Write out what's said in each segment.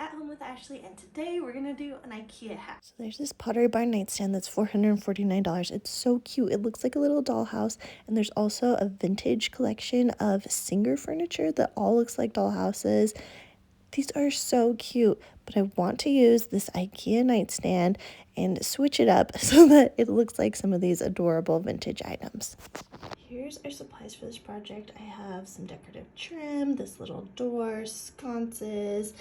At Home with Ashley, and today we're gonna do an IKEA hack. So there's this Pottery Barn nightstand that's $449. It's so cute. It looks like a little dollhouse, and there's also a vintage collection of Singer furniture that all looks like dollhouses. These are so cute, but I want to use this IKEA nightstand and switch it up so that it looks like some of these adorable vintage items. Here's our supplies for this project. I have some decorative trim, this little door, sconces,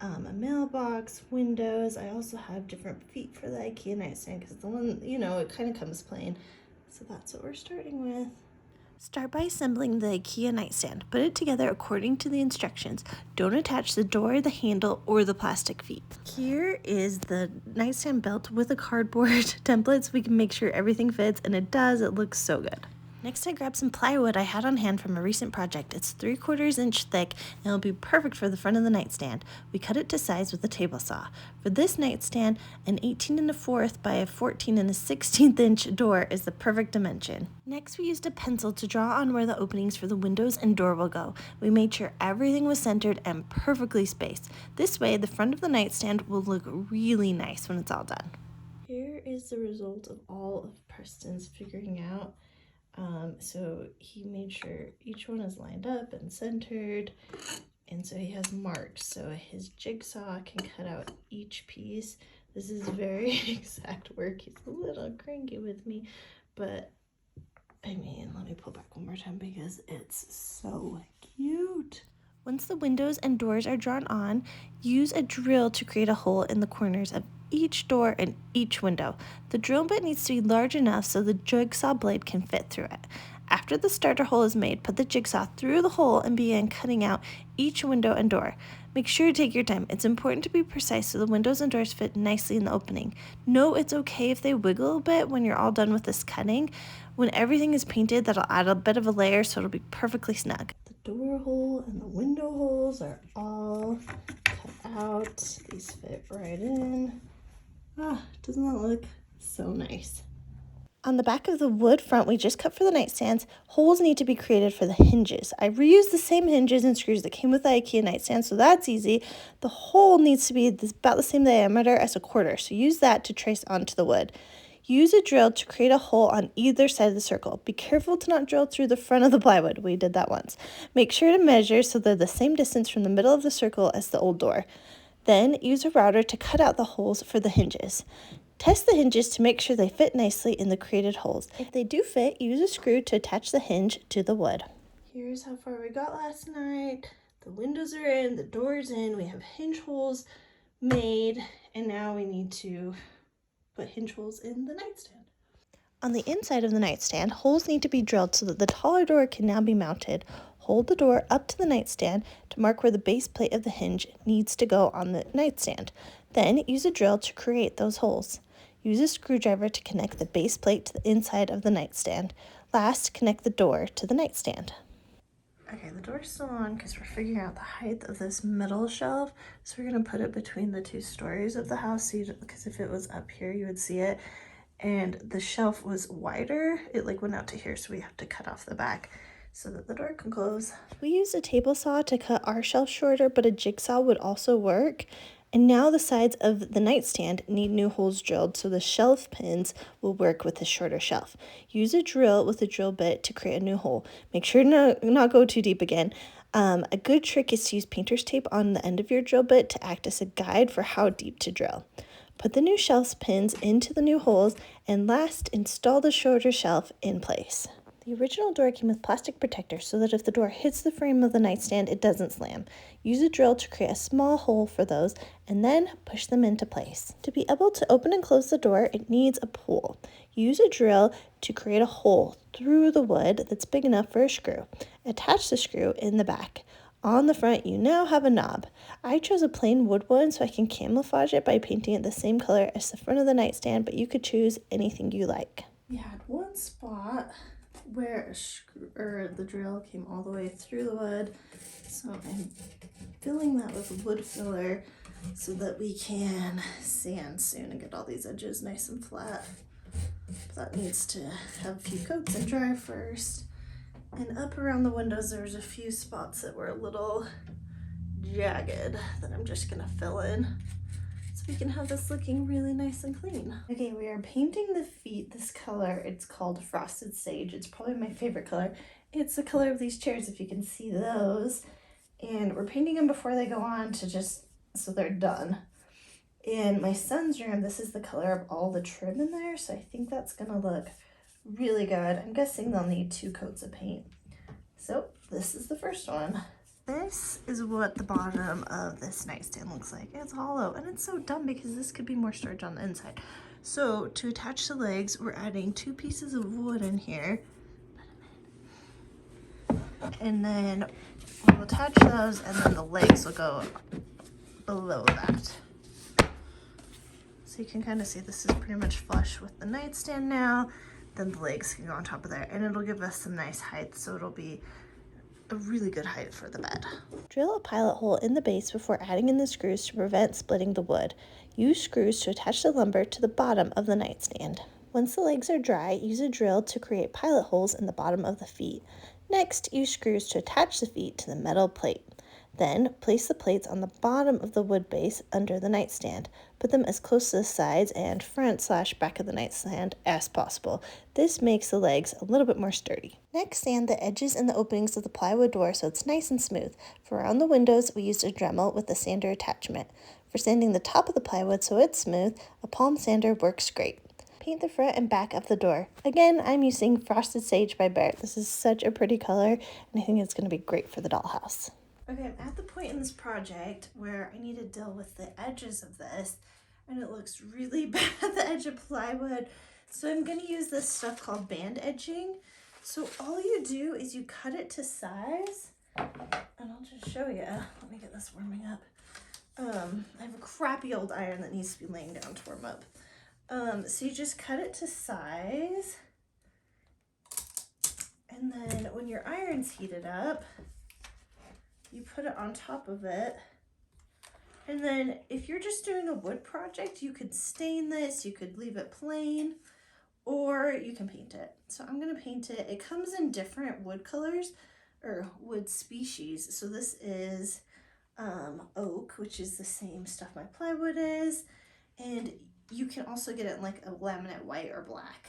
a mailbox, windows. I also have different feet for the IKEA nightstand because the one, it kind of comes plain. So that's what we're starting with. Start by assembling the IKEA nightstand. Put it together according to the instructions. Don't attach the door, the handle, or the plastic feet. Here is the nightstand built with a cardboard template so we can make sure everything fits, and it does. It looks so good. Next, I grabbed some plywood I had on hand from a recent project. It's 3/4 inch thick and it'll be perfect for the front of the nightstand. We cut it to size with a table saw. For this nightstand, an 18 1/4 by a 14 1/16 inch door is the perfect dimension. Next, we used a pencil to draw on where the openings for the windows and door will go. We made sure everything was centered and perfectly spaced. This way, the front of the nightstand will look really nice when it's all done. Here is the result of all of Preston's figuring out. So he made sure each one is lined up and centered, and so he has marks so his jigsaw can cut out each piece. This is very exact work. He's a little cranky with me, but I mean, let me pull back one more time because it's so cute. Once the windows and doors are drawn on, use a drill to create a hole in the corners of each door and each window. The drill bit needs to be large enough so the jigsaw blade can fit through it. After the starter hole is made, put the jigsaw through the hole and begin cutting out each window and door. Make sure to take your time. It's important to be precise so the windows and doors fit nicely in the opening. Know it's okay if they wiggle a bit when you're all done with this cutting. When everything is painted, that'll add a bit of a layer so it'll be perfectly snug. The door hole and the window holes are all cut out. These fit right in. Doesn't that look so nice? On the back of the wood front we just cut for the nightstands, holes need to be created for the hinges. I reused the same hinges and screws that came with the IKEA nightstand, so that's easy. The hole needs to be about the same diameter as a quarter, so use that to trace onto the wood. Use a drill to create a hole on either side of the circle. Be careful to not drill through the front of the plywood. We did that once. Make sure to measure so they're the same distance from the middle of the circle as the old door. Then use a router to cut out the holes for the hinges. Test the hinges to make sure they fit nicely in the created holes. If they do fit, use a screw to attach the hinge to the wood. Here's how far we got last night. The windows are in, the door's in, we have hinge holes made, and now we need to put hinge holes in the nightstand. On the inside of the nightstand, holes need to be drilled so that the taller door can now be mounted. Hold the door up to the nightstand to mark where the base plate of the hinge needs to go on the nightstand. Then use a drill to create those holes. Use a screwdriver to connect the base plate to the inside of the nightstand. Last, connect the door to the nightstand. Okay, the door's still on because we're figuring out the height of this middle shelf. So we're gonna put it between the 2 stories of the house because if it was up here, you would see it. And the shelf was wider. It went out to here, so we have to cut off the back so that the door can close. We used a table saw to cut our shelf shorter, but a jigsaw would also work. And now the sides of the nightstand need new holes drilled so the shelf pins will work with the shorter shelf. Use a drill with a drill bit to create a new hole. Make sure to not go too deep again. A good trick is to use painter's tape on the end of your drill bit to act as a guide for how deep to drill. Put the new shelf pins into the new holes, and last, install the shorter shelf in place. The original door came with plastic protectors so that if the door hits the frame of the nightstand, it doesn't slam. Use a drill to create a small hole for those, and then push them into place. To be able to open and close the door, it needs a pull. Use a drill to create a hole through the wood that's big enough for a screw. Attach the screw in the back. On the front, you now have a knob. I chose a plain wood one so I can camouflage it by painting it the same color as the front of the nightstand, but you could choose anything you like. We had one spot where the drill came all the way through the wood, so I'm filling that with wood filler so that we can sand soon and get all these edges nice and flat. But that needs to have a few coats and dry first. And up around the windows, there was a few spots that were a little jagged that I'm just gonna fill in so we can have this looking really nice and clean. Okay, we are painting the feet this color. It's called Frosted Sage. It's probably my favorite color. It's the color of these chairs, if you can see those. And we're painting them before they go on to just so they're done. In my son's room, this is the color of all the trim in there, so I think that's gonna look really good. I'm guessing they'll need 2 coats of paint. So this is the first one. This is what the bottom of this nightstand looks like. It's hollow, and it's so dumb because this could be more storage on the inside. So to attach the legs, we're adding 2 pieces of wood in here. And then we'll attach those, and then the legs will go below that. So you can kind of see this is pretty much flush with the nightstand now. Then the legs can go on top of there, and it'll give us some nice height, so it'll be a really good height for the bed. Drill a pilot hole in the base before adding in the screws to prevent splitting the wood. Use screws to attach the lumber to the bottom of the nightstand. Once the legs are dry, use a drill to create pilot holes in the bottom of the feet. Next, use screws to attach the feet to the metal plate. Then, place the plates on the bottom of the wood base under the nightstand. Put them as close to the sides and front/back of the nightstand as possible. This makes the legs a little bit more sturdy. Next, sand the edges and the openings of the plywood door so it's nice and smooth. For around the windows, we used a Dremel with a sander attachment. For sanding the top of the plywood so it's smooth, a palm sander works great. Paint the front and back of the door. Again, I'm using Frosted Sage by Bear. This is such a pretty color, and I think it's going to be great for the dollhouse. Okay, I'm at the point in this project where I need to deal with the edges of this, and it looks really bad at the edge of plywood. So I'm going to use this stuff called band edging. So all you do is you cut it to size, and I'll just show you. Let me get this warming up. I have a crappy old iron that needs to be laying down to warm up. So you just cut it to size, and then when your iron's heated up, you put it on top of it. And then if you're just doing a wood project, you could stain this, you could leave it plain, or you can paint it. So I'm gonna paint it. It comes in different wood colors or wood species. So this is oak, which is the same stuff my plywood is. And you can also get it in like a laminate white or black.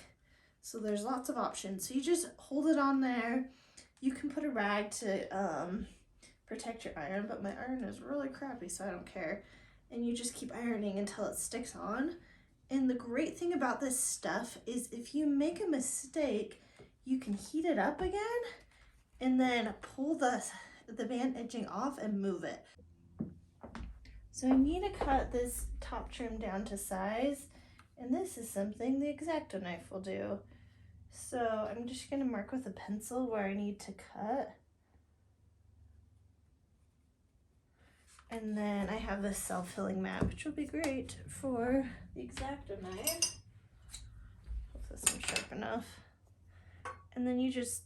So there's lots of options. So you just hold it on there. You can put a rag to protect your iron, but my iron is really crappy, so I don't care. And you just keep ironing until it sticks on. And the great thing about this stuff is if you make a mistake, you can heat it up again and then pull the band edging off and move it. So I need to cut this top trim down to size, and this is something the X-Acto knife will do. So I'm just gonna mark with a pencil where I need to cut. And then I have this self-filling mat, which will be great for the X-Acto knife. Hope this one's sharp enough. And then you just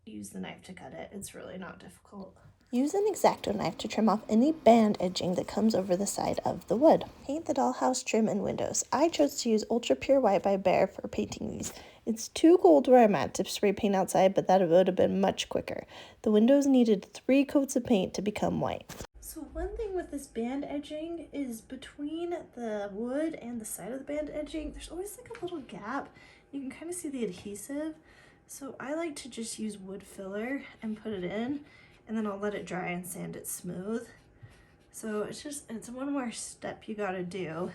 use the knife to cut it. It's really not difficult. Use an X-Acto knife to trim off any band edging that comes over the side of the wood. Paint the dollhouse trim and windows. I chose to use Ultra Pure White by Bear for painting these. It's too cold where I'm at to spray paint outside, but that would have been much quicker. The windows needed 3 coats of paint to become white. So one thing with this band edging is between the wood and the side of the band edging, there's always like a little gap. You can kind of see the adhesive. So I like to just use wood filler and put it in, and then I'll let it dry and sand it smooth. So it's one more step you gotta do,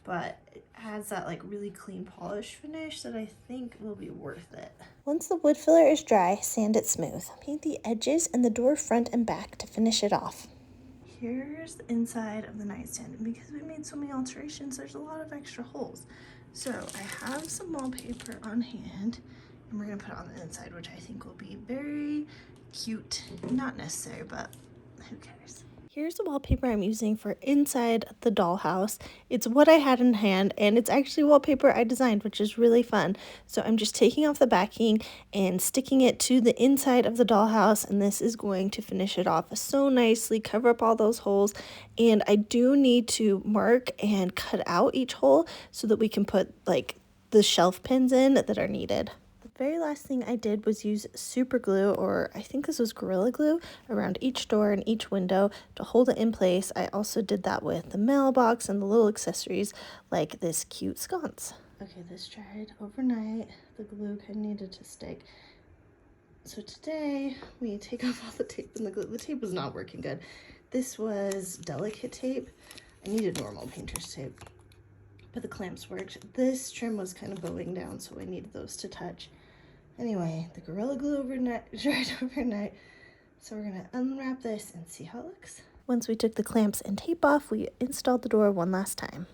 but it adds that like really clean polish finish that I think will be worth it. Once the wood filler is dry, sand it smooth. Paint the edges and the door front and back to finish it off. Here's the inside of the nightstand, and because we made so many alterations, there's a lot of extra holes. So I have some wallpaper on hand, and we're gonna put it on the inside, which I think will be very cute. Not necessary, but who cares? Here's the wallpaper I'm using for inside the dollhouse. It's what I had in hand, and it's actually wallpaper I designed, which is really fun. So I'm just taking off the backing and sticking it to the inside of the dollhouse, and this is going to finish it off so nicely, cover up all those holes. And I do need to mark and cut out each hole so that we can put like the shelf pins in that are needed. The Very last thing I did was use super glue, or I think this was Gorilla Glue, around each door and each window to hold it in place. I also did that with the mailbox and the little accessories like this cute sconce. Okay, this dried overnight. The glue kind of needed to stick. So today we take off all the tape and the glue. The tape was not working good. This was delicate tape. I needed normal painter's tape, but the clamps worked. This trim was kind of bowing down, so I needed those to touch. Anyway, the Gorilla Glue dried overnight, so we're gonna unwrap this and see how it looks. Once we took the clamps and tape off, we installed the door one last time.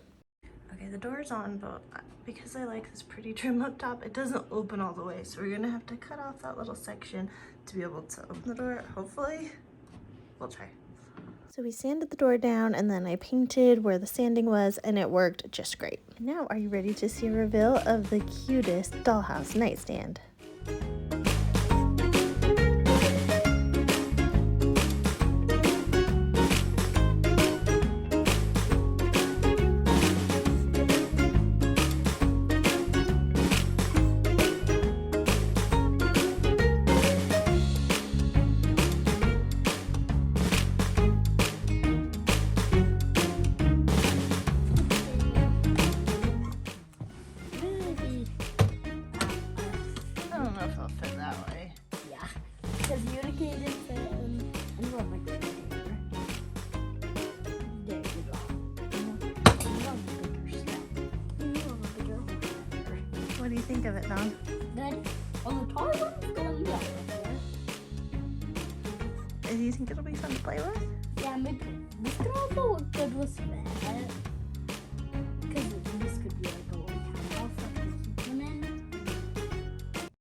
Okay, the door's on, but because I like this pretty trim up top, it doesn't open all the way, so we're gonna have to cut off that little section to be able to open the door, hopefully. We'll try. So we sanded the door down, and then I painted where the sanding was, and it worked just great. Now, are you ready to see a reveal of the cutest dollhouse nightstand? Because you indicated and you love my paper. There you go. You love the bigger stuff. You love the bigger one. What do you think of it, Dawn? Good. On the taller one, it's going down there. Do you think it'll be fun to play with? Yeah, maybe. This could also look good with that.